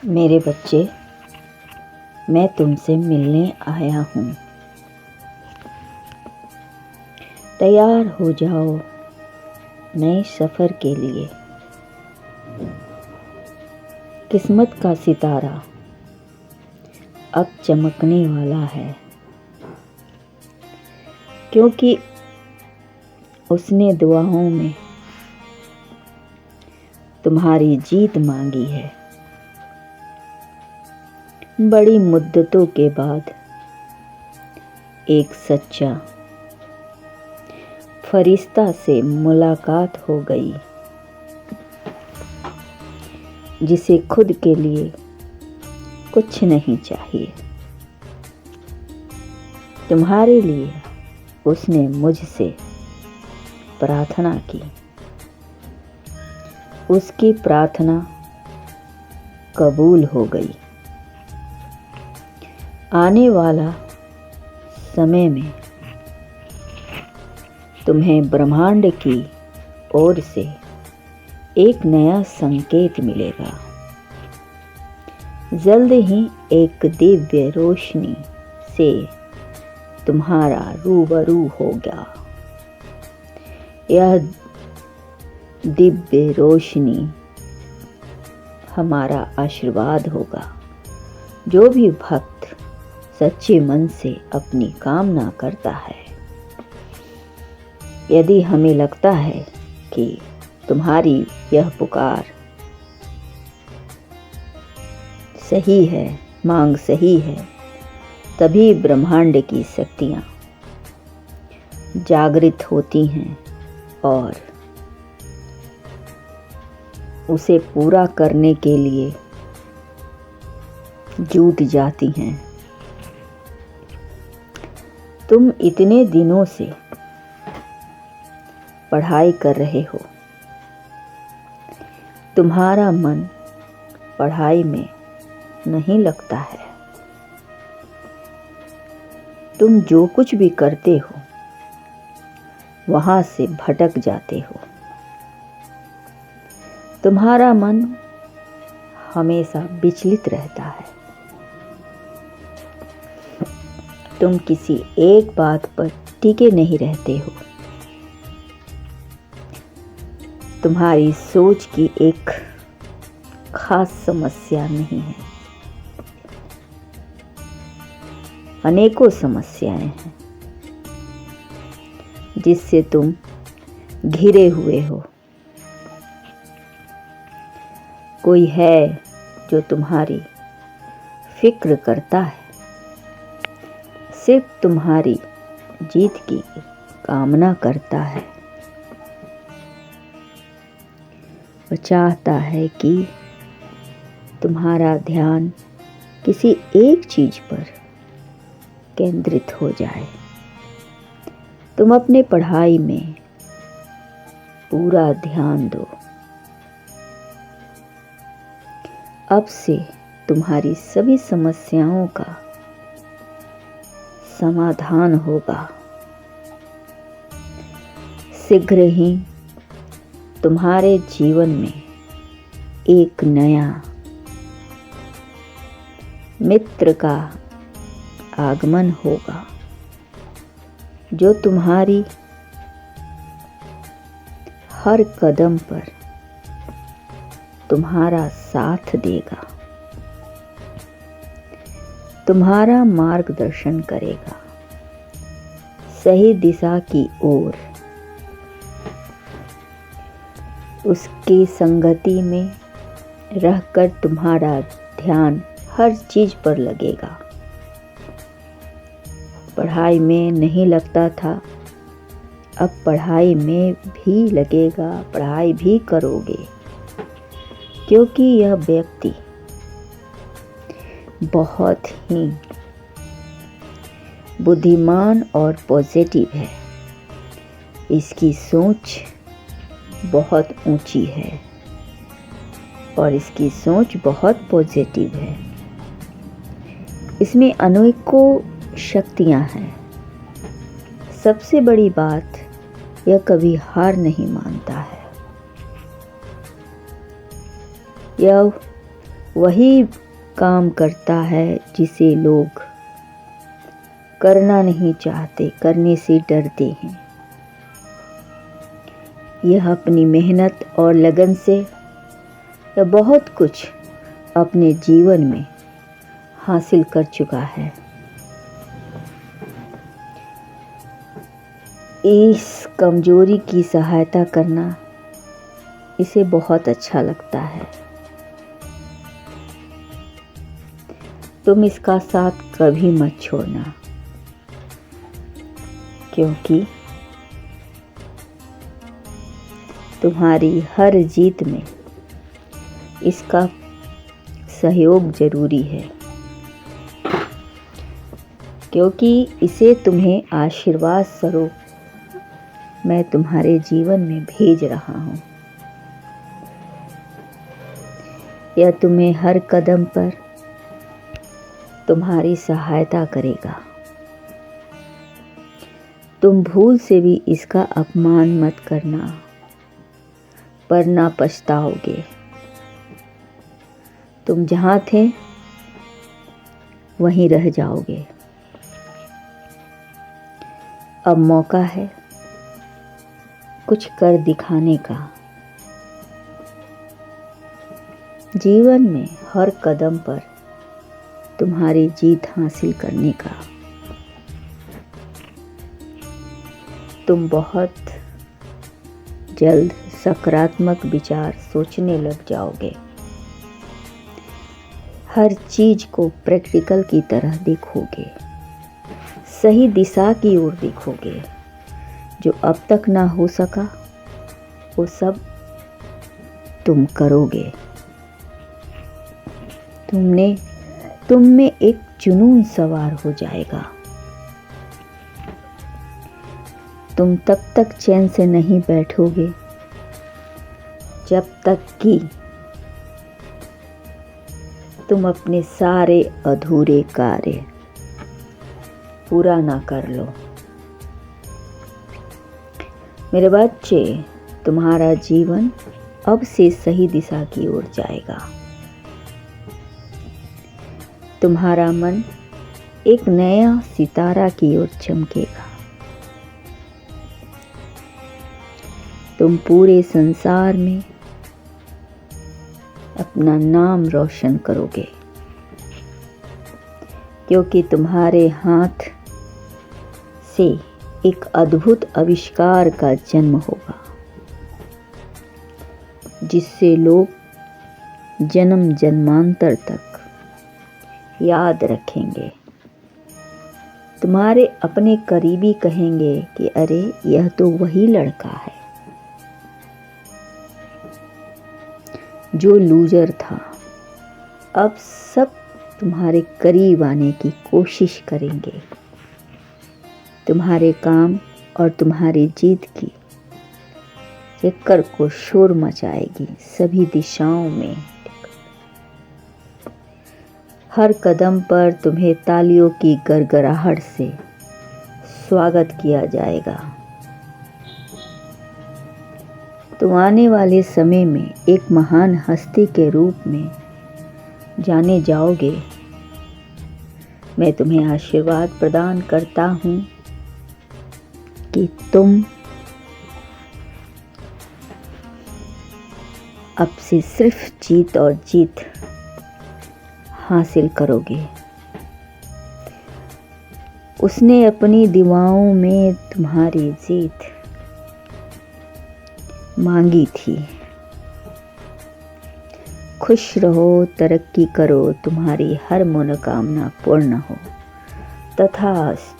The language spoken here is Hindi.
मेरे बच्चे, मैं तुमसे मिलने आया हूँ। तैयार हो जाओ नए सफ़र के लिए। किस्मत का सितारा अब चमकने वाला है, क्योंकि उसने दुआओं में तुम्हारी जीत मांगी है। बड़ी मुद्दतों के बाद एक सच्चा फरिश्ता से मुलाकात हो गई, जिसे खुद के लिए कुछ नहीं चाहिए। तुम्हारे लिए उसने मुझसे प्रार्थना की। उसकी प्रार्थना कबूल हो गई। आने वाला समय में तुम्हें ब्रह्मांड की ओर से एक नया संकेत मिलेगा। जल्द ही एक दिव्य रोशनी से तुम्हारा रूबरू होगा। यह दिव्य रोशनी हमारा आशीर्वाद होगा। जो भी भक्त सच्चे मन से अपनी कामना करता है, यदि हमें लगता है कि तुम्हारी यह पुकार सही है, मांग सही है, तभी ब्रह्मांड की शक्तियाँ जागृत होती हैं और उसे पूरा करने के लिए जुट जाती हैं। तुम इतने दिनों से पढ़ाई कर रहे हो। तुम्हारा मन पढ़ाई में नहीं लगता है। तुम जो कुछ भी करते हो वहां से भटक जाते हो। तुम्हारा मन हमेशा विचलित रहता है। तुम किसी एक बात पर टिके नहीं रहते हो। तुम्हारी सोच की एक खास समस्या नहीं है, अनेकों समस्याएं हैं जिससे तुम घिरे हुए हो। कोई है जो तुम्हारी फिक्र करता है, सिर्फ तुम्हारी जीत की कामना करता है। वो चाहता है कि तुम्हारा ध्यान किसी एक चीज पर केंद्रित हो जाए। तुम अपने पढ़ाई में पूरा ध्यान दो। अब से तुम्हारी सभी समस्याओं का समाधान होगा। शीघ्र ही तुम्हारे जीवन में एक नया मित्र का आगमन होगा, जो तुम्हारी हर कदम पर तुम्हारा साथ देगा, तुम्हारा मार्गदर्शन करेगा सही दिशा की ओर। उसकी संगति में रहकर तुम्हारा ध्यान हर चीज पर लगेगा। पढ़ाई में नहीं लगता था, अब पढ़ाई में भी लगेगा, पढ़ाई भी करोगे, क्योंकि यह व्यक्ति बहुत ही बुद्धिमान और पॉजिटिव है। इसकी सोच बहुत ऊंची है और इसकी सोच बहुत पॉजिटिव है। इसमें अनेकों शक्तियां हैं। सबसे बड़ी बात, यह कभी हार नहीं मानता है। यह वही काम करता है जिसे लोग करना नहीं चाहते, करने से डरते हैं। यह अपनी मेहनत और लगन से यह बहुत कुछ अपने जीवन में हासिल कर चुका है। इस कमजोरी की सहायता करना इसे बहुत अच्छा लगता है। तुम इसका साथ कभी मत छोड़ना, क्योंकि तुम्हारी हर जीत में इसका सहयोग जरूरी है, क्योंकि इसे तुम्हें आशीर्वाद स्वरूप मैं तुम्हारे जीवन में भेज रहा हूँ। यह तुम्हें हर कदम पर तुम्हारी सहायता करेगा। तुम भूल से भी इसका अपमान मत करना, पर ना पछताओगे। तुम जहाँ थे वहीं रह जाओगे। अब मौका है कुछ कर दिखाने का। जीवन में हर कदम पर तुम्हारी जीत हासिल करने का। तुम बहुत जल्द सकारात्मक विचार सोचने लग जाओगे। हर चीज को प्रैक्टिकल की तरह देखोगे, सही दिशा की ओर देखोगे। जो अब तक ना हो सका वो सब तुम करोगे। तुम में एक जुनून सवार हो जाएगा। तुम तब तक चैन से नहीं बैठोगे जब तक कि तुम अपने सारे अधूरे कार्य पूरा ना कर लो। मेरे बच्चे, तुम्हारा जीवन अब से सही दिशा की ओर जाएगा। तुम्हारा मन एक नया सितारा की ओर चमकेगा। तुम पूरे संसार में अपना नाम रोशन करोगे, क्योंकि तुम्हारे हाथ से एक अद्भुत आविष्कार का जन्म होगा, जिससे लोग जन्म जन्मांतर तक याद रखेंगे। तुम्हारे अपने करीबी कहेंगे कि अरे यह तो वही लड़का है जो लूजर था। अब सब तुम्हारे करीब आने की कोशिश करेंगे। तुम्हारे काम और तुम्हारी जीत की चक्कर को शोर मचाएगी सभी दिशाओं में। हर कदम पर तुम्हें तालियों की गड़गड़ाहट से स्वागत किया जाएगा। तुम आने वाले समय में एक महान हस्ती के रूप में जाने जाओगे। मैं तुम्हें आशीर्वाद प्रदान करता हूँ कि तुम अब से सिर्फ जीत और जीत हासिल करोगे। उसने अपनी दुआओं में तुम्हारी जीत मांगी थी। खुश रहो, तरक्की करो, तुम्हारी हर मनोकामना पूर्ण हो। तथास्तु।